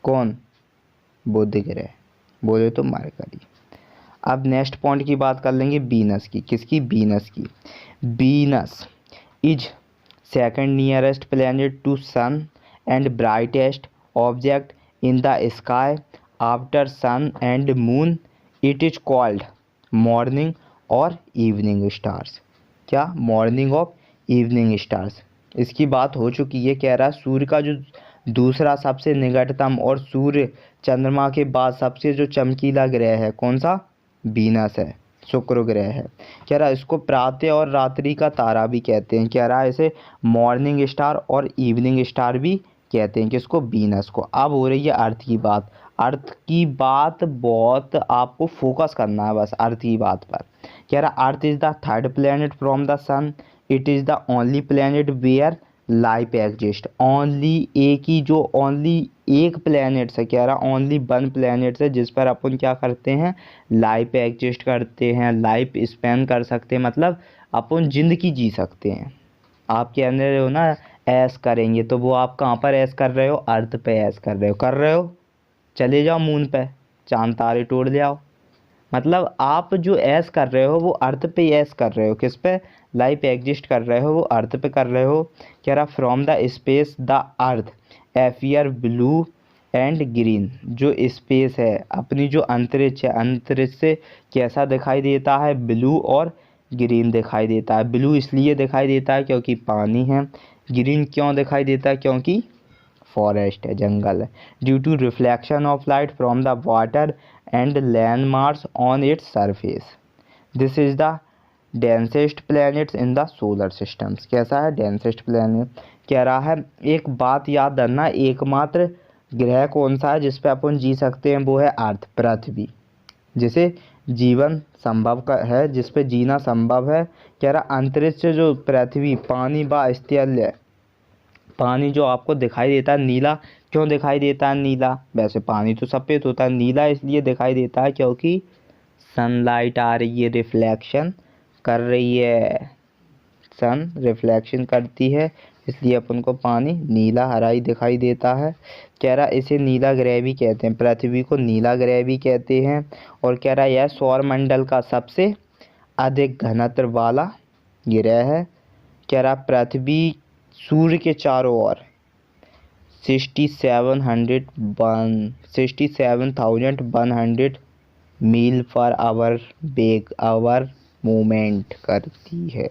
कौन? बुध ग्रह। बोले तो मरकरी। अब नेक्स्ट पॉइंट की बात कर लेंगे वीनस की। किसकी? वीनस की। Venus is second nearest planet to sun and brightest object in the sky after sun and moon. It is called morning और इवनिंग स्टार्स। क्या? Morning of evening stars. इसकी बात हो चुकी है। कह रहा सूर्य का जो दूसरा सबसे निकटतम और सूर्य चंद्रमा के बाद सबसे जो चमकीला ग्रह है कौन सा? वीनस है, शुक्र ग्रह है। कह रहा इसको प्रातः और रात्रि का तारा भी कहते हैं। कह रहा है इसे मॉर्निंग स्टार और इवनिंग स्टार भी कहते हैं। किसको? वीनस को। अब हो रही है अर्थ की बात। अर्थ की बात बहुत आपको फोकस करना है बस अर्थ की बात पर। कह रहा Earth is the third planet from the sun. It is the only planet where life exist. Only एक प्लेनेट है। कह रहा ओनली वन प्लेनेट है जिस पर अपन क्या करते हैं? लाइफ एग्जिस्ट करते हैं, लाइफ स्पेंड कर सकते हैं, मतलब अपन ज़िंदगी जी सकते हैं। आप कह रहे हो ना ऐश करेंगे, तो वो आप कहाँ पर ऐश कर रहे हो? अर्थ पे ऐश कर रहे हो। चले जाओ मून पे, चांद तारे तोड़ ले आओ। मतलब आप जो ऐश कर रहे हो वो अर्थ पे ऐश कर रहे हो। किस पे? लाइफ एग्जिस्ट कर रहे हो वो अर्थ पे कर रहे हो। कह रहा from the space the earth appear blue and green. जो स्पेस है, अपनी जो अंतरिक्ष है, अंतरिक्ष से कैसा दिखाई देता है? ब्लू और ग्रीन दिखाई देता है। ब्लू इसलिए दिखाई देता है क्योंकि पानी है। ग्रीन क्यों दिखाई देता है? क्योंकि फॉरेस्ट है, जंगल है। Due to reflection of light from the water and landmarks on its surface. This is the densest planets in the solar systems. कैसा है? Densest planet. कह रहा है एक बात याद रखना, एकमात्र ग्रह कौन सा है जिस पे अपन जी सकते हैं? वो है अर्थ, पृथ्वी, जिसे जीवन संभव का है, जिस पे जीना संभव है। कह रहा अंतरिक्ष जो पृथ्वी, पानी बा स्थल है। पानी जो आपको दिखाई देता है नीला, क्यों दिखाई देता है नीला? वैसे पानी तो सफ़ेद होता है, नीला इसलिए दिखाई देता है क्योंकि सनलाइट आ रही है, रिफ्लेक्शन कर रही है, सन रिफ्लेक्शन करती है, इसलिए अपन को पानी नीला हरा ही दिखाई देता है। कह रहा इसे नीला ग्रह भी कहते हैं, पृथ्वी को नीला ग्रह भी कहते हैं। और कह रहा यह सौरमंडल का सबसे अधिक घनत्व वाला ग्रह है। कह रहा पृथ्वी सूर्य के चारों ओर 67,100 मील पर आवर मूवमेंट करती है।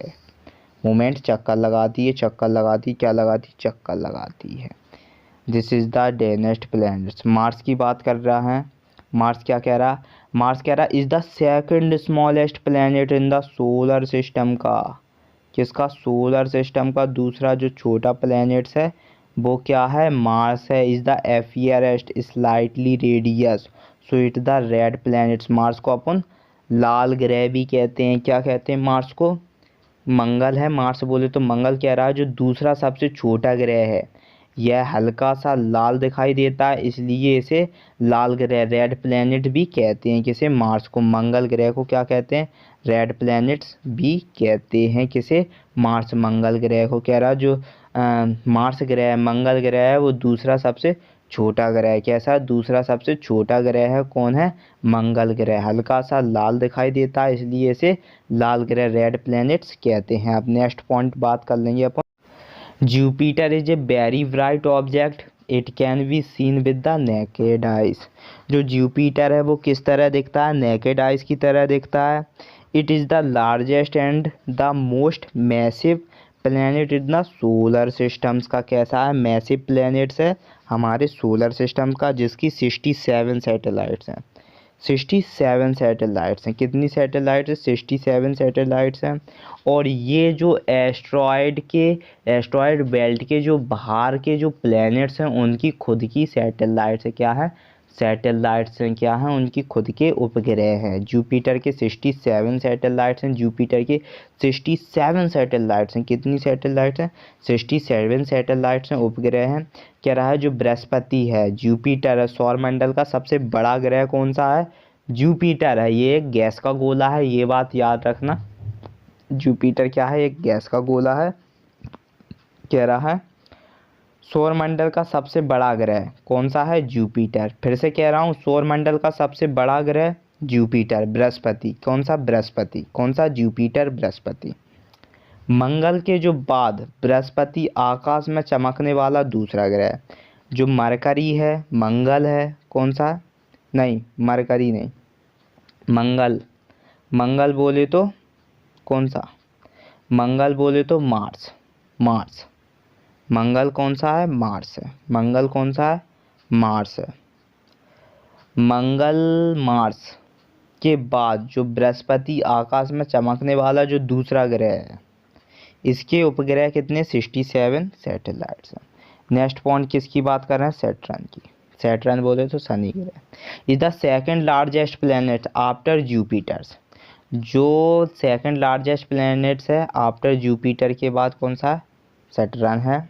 मूवमेंट चक्कर लगाती है, क्या लगाती? चक्कर लगाती है। This is the densest planets. Mars की बात कर रहा है। मार्स क्या कह रहा? मार्स कह रहा is the second smallest planet in the solar system का। किसका? सोलर सिस्टम का दूसरा जो छोटा प्लैनेट्स है वो क्या है? मार्स है। Is the appears slightly reddish so it the red planets. Mars को अपन लाल ग्रह भी कहते हैं। क्या कहते हैं मार्स को? मंगल है मार्स बोले तो मंगल। कह रहा है जो दूसरा सबसे छोटा ग्रह है यह हल्का सा लाल दिखाई देता है, इसलिए इसे लाल ग्रह, रेड प्लैनेट भी कहते हैं। किसे? मार्स को। मंगल ग्रह को क्या कहते हैं? रेड प्लैनेट्स भी कहते हैं। किसे? मार्स, मंगल ग्रह को। कह रहा जो मार्स ग्रह, मंगल ग्रह है वो दूसरा सबसे छोटा ग्रह है। कैसा? दूसरा सबसे छोटा ग्रह है। कौन है? मंगल ग्रह। हल्का सा लाल दिखाई देता है, इसलिए इसे लाल ग्रह, रेड प्लैनेट्स कहते हैं। अब नेक्स्ट पॉइंट बात कर लेंगे अपन। Jupiter is a very bright object, it can be seen with the naked eyes. जो जुपिटर है वो किस तरह दिखता है? नेकेड आइज की तरह दिखता है। It is the largest and the most massive planet in the solar systems का। कैसा है? मैसिव प्लैनेट्स है हमारे सोलर सिस्टम का, जिसकी 67 सैटेलाइट्स हैं। 67 सैटेलाइट्स हैं। कितनी सैटेलाइट्स हैं? 67 सैटेलाइट्स हैं। और ये जो एस्ट्रॉयड बेल्ट के जो बाहर के जो प्लैनेट्स हैं उनकी खुद की सैटेलाइट्स है। क्या है? सैटेलाइट्स हैं। क्या हैं? उनकी खुद के उपग्रह हैं। जुपिटर के 67 सैटेलाइट्स हैं। जुपिटर के 67 सैटेलाइट्स हैं। कितनी सैटेलाइट्स हैं? 67 सैटेलाइट्स हैं, उपग्रह हैं। कह रहा है जो बृहस्पति है, जुपिटर है, सौरमंडल का सबसे बड़ा ग्रह कौन सा है? जुपिटर है। ये एक गैस का गोला है, ये बात याद रखना। जुपिटर क्या है? एक गैस का गोला है। कह रहा है सौरमंडल का सबसे बड़ा ग्रह कौन सा है? जुपिटर। फिर से कह रहा हूँ, सौरमंडल का सबसे बड़ा ग्रह जुपिटर। बृहस्पति कौन सा? बृहस्पति। कौन सा? जुपिटर, बृहस्पति। मंगल के जो बाद बृहस्पति आकाश में चमकने वाला दूसरा ग्रह जो मरकरी है, मंगल है। कौन सा? नहीं, मरकरी नहीं, मंगल। मंगल बोले तो कौन सा? मंगल बोले तो मार्स। मार्स। मंगल कौन सा है? मार्स है। मंगल कौन सा है? मार्स है। मंगल मार्स के बाद जो बृहस्पति आकाश में चमकने वाला जो दूसरा ग्रह है, इसके उपग्रह कितने? 67 सैटेलाइट्स हैं। नेक्स्ट पॉइंट किसकी बात कर रहे हैं? सैटर्न की। सैटर्न बोले तो शनि ग्रह is the second largest planet after Jupiter's. जो सेकंड लार्जेस्ट प्लैनेट्स है आफ्टर जुपिटर के बाद कौन सा है? सैटर्न है।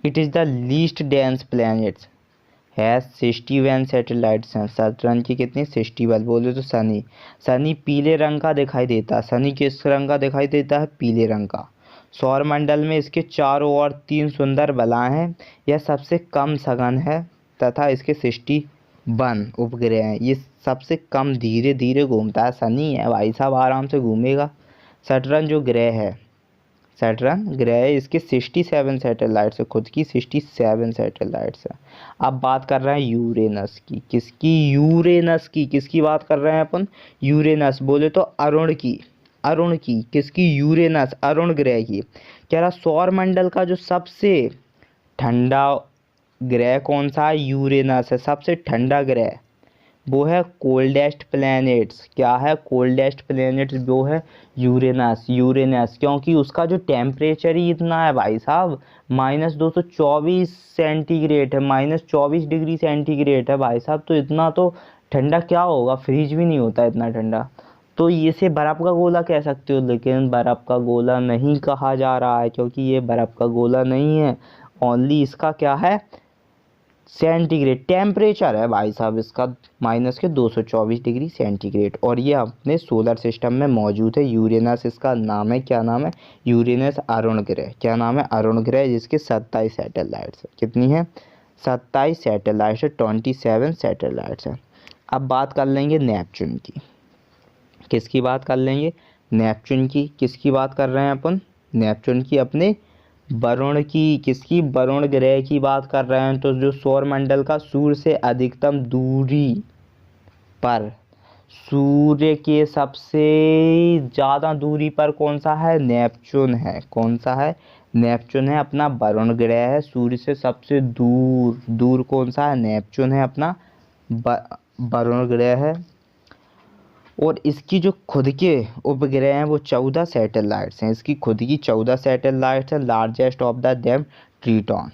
It is the least dense planets has 61 satellites हैं। सैटर्न की कितनी? 61। बोले तो शनि। शनि पीले रंग का दिखाई देता है। शनि किस रंग का दिखाई देता है? पीले रंग का। सौरमंडल में इसके चारों ओर 3 सुंदर बलाएं हैं। यह सबसे कम सघन है तथा इसके 61 उपग्रह हैं। ये सबसे कम धीरे धीरे घूमता है। शनि है भाई साहब, आराम से घूमेगा। सैटर्न जो ग्रह है, सैटर्न ग्रह है, इसके 67 सैटेलाइट्स है, खुद की 67 सैटेलाइट्स है। अब बात कर रहे हैं यूरेनस की। किसकी? यूरेनस की। किसकी बात कर रहे हैं अपन? यूरेनस। बोले तो अरुण की। अरुण की। किसकी? यूरेनस, अरुण ग्रह की। कह रहा सौरमंडल का जो सबसे ठंडा ग्रह कौन सा है? यूरेनस है, सबसे ठंडा ग्रह। वो है कोल्डेस्ट प्लैनेट्स। क्या है? कोल्डेस्ट प्लैनेट्स वो है यूरेनस। यूरेनस क्योंकि उसका जो टेम्परेचर ही इतना है भाई साहब, -224 सेंटीग्रेड है, -24 डिग्री सेंटीग्रेड है भाई साहब। तो इतना तो ठंडा क्या होगा? फ्रिज भी नहीं होता इतना ठंडा। तो इसे बर्फ़ का गोला कह सकते हो, लेकिन बर्फ़ का गोला नहीं कहा जा रहा है क्योंकि ये बर्फ़ का गोला नहीं है। ओनली इसका क्या है? सेंटीग्रेड टेम्परेचर है भाई साहब इसका, -224 डिग्री सेंटीग्रेड। और ये अपने सोलर सिस्टम में मौजूद है। यूरेनस इसका नाम है। क्या नाम है? यूरेनस अरुण ग्रह। क्या नाम है? अरुण ग्रह, जिसके 27 सैटेलाइट्स है। कितनी है? 27 सैटेलाइट्स है, 27 सैटेलाइट्स है। अब बात कर लेंगे नेपच्यून की। किसकी बात कर लेंगे? नेपच्यून की। किसकी बात कर रहे हैं अपन? नेपच्यून की, अपने वरुण की। किसकी? वरुण ग्रह की बात कर रहे हैं। तो जो सौरमंडल का सूर्य से अधिकतम दूरी पर, सूर्य के सबसे ज़्यादा दूरी पर कौन सा है? नेपच्यून है। कौन सा है? नेपच्यून है, अपना वरुण ग्रह है। सूर्य से सबसे दूर दूर कौन सा है? नेपच्यून है, अपना वरुण ग्रह है। और इसकी जो खुद के उपग्रह हैं वो 14 सैटेलाइट्स हैं। इसकी खुद की 14 सैटेलाइट्स हैं। Largest of the them Triton.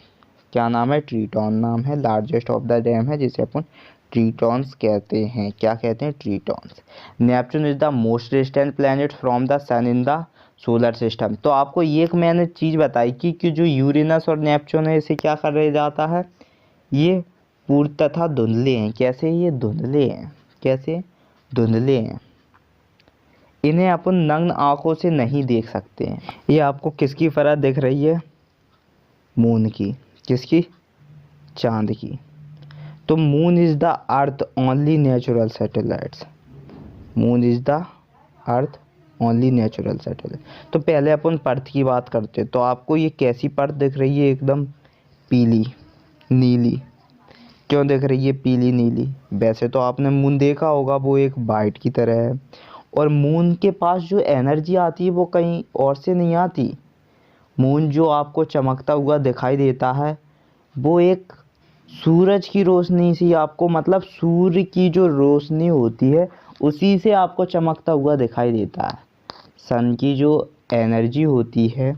क्या नाम है? ट्रीटॉन नाम है। लार्जेस्ट ऑफ द डैम है, जिसे अपन ट्रीटॉन्स कहते हैं। क्या कहते हैं? Tritons. Neptune is the most distant planet from the sun in the solar system. तो आपको ये एक मैंने चीज़ बताई कि जो यूरेनस और नेपच्यून है, इसे क्या कर जाता है? ये पूर्णतः धुंधले हैं। कैसे? ये धुंधले हैं। कैसे? धुंधले हैं। इन्हें अपन नग्न आंखों से नहीं देख सकते हैं। ये आपको किसकी परत दिख रही है? मून की। किसकी? चांद की। तो moon is the Earth only natural satellites. Moon is the Earth only natural satellite. तो पहले अपन परत की बात करते हैं। तो आपको ये कैसी परत दिख रही है? एकदम पीली नीली। क्यों दिख रही है पीली नीली? वैसे तो आपने मून देखा होगा, वो एक वाइट की तरह है। और मून के पास जो एनर्जी आती है वो कहीं और से नहीं आती। मून जो आपको चमकता हुआ दिखाई देता है वो एक सूरज की रोशनी से आपको, मतलब सूर्य की जो रोशनी होती है उसी से आपको चमकता हुआ दिखाई देता है। सन की जो एनर्जी होती है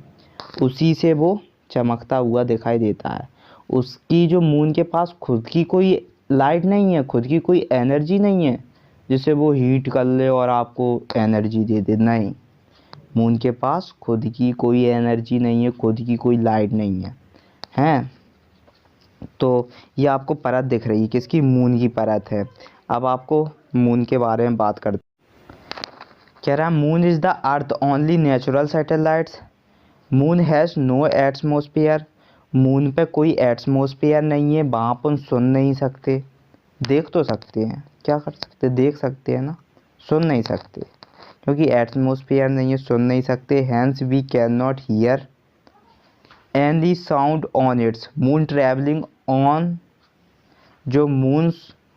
उसी से वो चमकता हुआ दिखाई देता है। उसकी जो मून के पास खुद की कोई लाइट नहीं है, खुद की कोई एनर्जी नहीं है जिसे वो हीट कर ले और आपको एनर्जी दे दे। नहीं, मून के पास खुद की कोई एनर्जी नहीं है, खुद की कोई लाइट नहीं है। हैं? तो ये आपको परत दिख रही है, किसकी? मून की परत है। अब आपको मून के बारे में बात करते। कह रहा है moon is the Earth only natural satellites. Moon has no atmosphere. Moon पे कोई एटमॉस्फेयर नहीं है, वहाँ अपन सुन नहीं सकते। देख तो सकते हैं, क्या कर सकते? देख सकते हैं ना, सुन नहीं सकते क्योंकि एटमॉस्फेयर नहीं है, सुन नहीं सकते। Hence we can not hear any sound on its moon travelling on. जो मून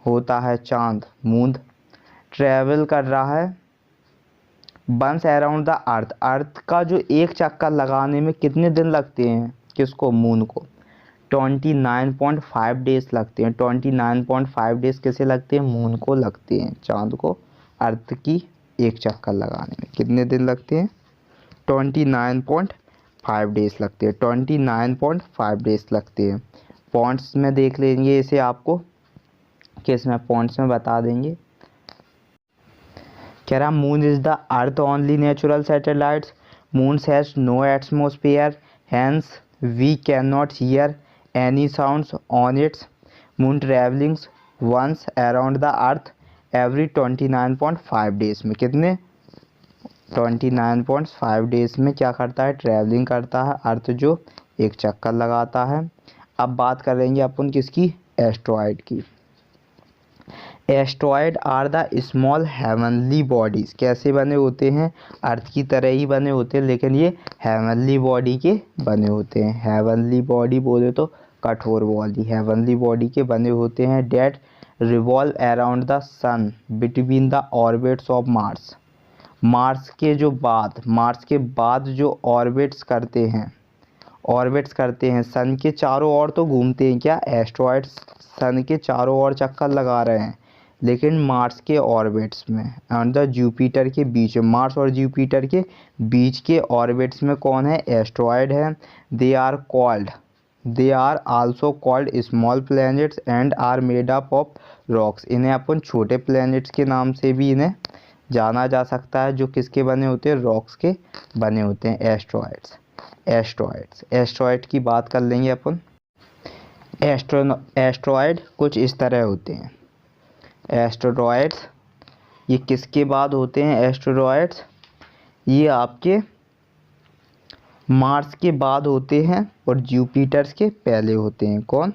होता है, चांद, मून ट्रैवल कर रहा है once around the Earth, Earth का जो एक चक्कर लगाने में कितने दिन लगते हैं, किसको, मून को, 29.5 डेज लगते हैं। 29.5 डेज किसे लगते हैं, मून को लगते हैं, चांद को अर्थ की एक चक्कर लगाने में कितने दिन लगते हैं, 29.5 डेज लगते हैं। 29.5 डेज लगते हैं। पॉइंट्स में देख लेंगे इसे, आपको किस में पॉइंट्स में बता देंगे। कह रहा moon is the Earth only natural satellites, moon has no atmosphere, hence we can not hear any sounds on its, moon travellings once around the Earth every 29.5 days में, कितने, 29.5 डेज में क्या करता है, ट्रैवलिंग करता है अर्थ जो एक चक्कर लगाता है। अब बात करेंगे अपन किसकी, एस्ट्रॉयड की। Asteroid are the small heavenly bodies, कैसे बने होते हैं, अर्थ की तरह ही बने होते हैं, लेकिन ये हेवनली बॉडी के बने होते हैं। हेवनली बॉडी बोले तो कठोर बॉडी, हेवनली बॉडी के बने होते हैं। That revolve around the sun between the orbits of Mars, Mars के बाद जो ऑर्बिट्स करते हैं सन के चारों ओर तो घूमते हैं, क्या एस्ट्रॉयड्स सन के चारों ओर चक्कर लगा रहे हैं, लेकिन मार्स के ऑर्बिट्स में एंड द जुपिटर के बीच में, मार्स और जुपिटर के बीच के ऑर्बिट्स में कौन है, एस्ट्रॉयड है। They are also called small planets and are made up of rocks, इन्हें अपन छोटे प्लैनेट्स के नाम से भी इन्हें जाना जा सकता है, जो किसके बने होते हैं, रॉक्स के बने होते हैं एस्ट्रॉयड की बात कर लेंगे अपन। एस्ट्रॉयड कुछ इस तरह होते हैं। एस्टेरॉयड्स ये किसके बाद होते हैं, एस्टेरॉयड्स ये आपके मार्स के बाद होते हैं और जुपिटर्स के पहले होते हैं। कौन,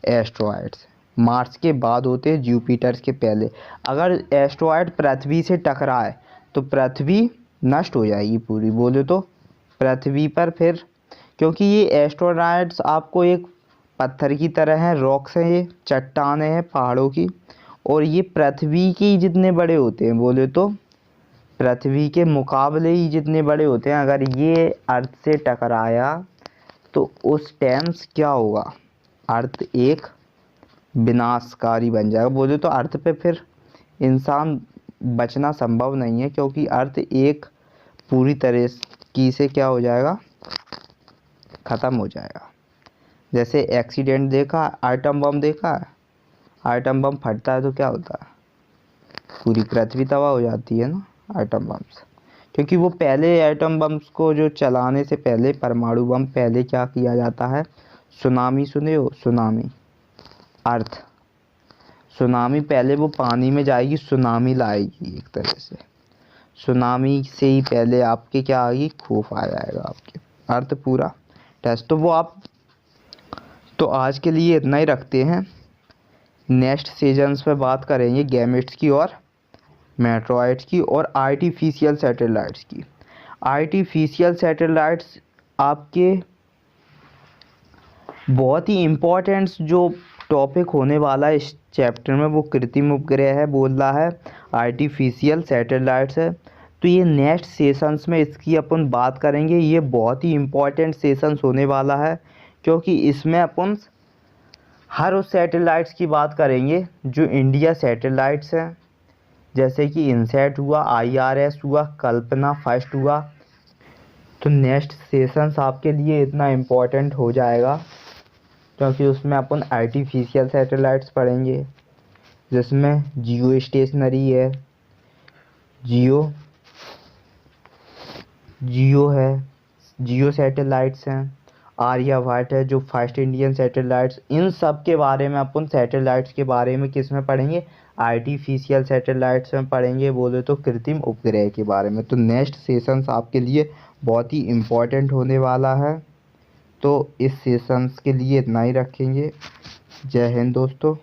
एस्ट्रॉयड्स मार्स के बाद होते हैं, जुपिटर्स के पहले। अगर एस्ट्रॉयड पृथ्वी से टकराए तो पृथ्वी नष्ट हो जाएगी पूरी, बोले तो पृथ्वी पर फिर, क्योंकि ये एस्ट्रॉयड्स आपको एक पत्थर की तरह हैं, रॉक्स हैं, ये चट्टानें हैं पहाड़ों की, और ये पृथ्वी के जितने बड़े होते हैं, बोले तो पृथ्वी के मुकाबले ही जितने बड़े होते हैं। अगर ये अर्थ से टकराया तो उस टाइम क्या होगा, अर्थ एक विनाशकारी बन जाएगा, बोले तो अर्थ पे फिर इंसान बचना संभव नहीं है, क्योंकि अर्थ एक पूरी तरह की से क्या हो जाएगा, ख़त्म हो जाएगा। जैसे एक्सीडेंट देखा, आइटम बम देखा, आइटम बम फटता है तो क्या होता है, पूरी पृथ्वी तबाह हो जाती है ना आइटम बम से, क्योंकि वो पहले आइटम बम्स को जो चलाने से पहले, परमाणु बम पहले क्या किया जाता है, सुनामी, सुने हो सुनामी, अर्थ सुनामी पहले वो पानी में जाएगी, सुनामी लाएगी एक तरह से, सुनामी से ही पहले आपके क्या आएगी, खौफ आ जाएगा आपके, अर्थ पूरा टेस्ट। तो वो आप, तो आज के लिए इतना ही रखते हैं। नेक्स्ट सीजन्स पे बात करेंगे गैमेट्स की और मेट्रॉइड्स की और आर्टिफिशियल सैटेलाइट्स की। आर्टिफिशियल सैटेलाइट्स आपके बहुत ही इम्पोर्टेंट जो टॉपिक होने वाला है इस चैप्टर में, वो कृत्रिम उपग्रह है, बोल रहा है आर्टिफिशियल सैटेलाइट्स है। तो ये नेक्स्ट सेशंस में इसकी अपन बात करेंगे। ये बहुत ही इम्पोर्टेंट सेशंस होने वाला है, क्योंकि इसमें अपन हर उस सैटेलाइट्स की बात करेंगे जो इंडिया सैटेलाइट्स हैं, जैसे कि इनसैट हुआ, IRS हुआ, कल्पना फर्स्ट हुआ। तो नेक्स्ट सेशंस आपके लिए इतना इम्पोर्टेंट हो जाएगा, क्योंकि उसमें अपन आर्टिफिशियल सैटेलाइट्स पढ़ेंगे, जिसमें जियो स्टेशनरी है, जियो है, जियो सैटेलाइट्स हैं, आर्यभट्ट है जो फर्स्ट इंडियन सैटेलाइट्स, इन सब के बारे में अपन सैटेलाइट्स के बारे में किस में पढ़ेंगे, आर्टिफिशियल सैटेलाइट्स में पढ़ेंगे, बोले तो कृत्रिम उपग्रह के बारे में। तो नेक्स्ट सेशंस आपके लिए बहुत ही इम्पोर्टेंट होने वाला है। तो इस सेशंस के लिए इतना ही रखेंगे। जय हिंद दोस्तों।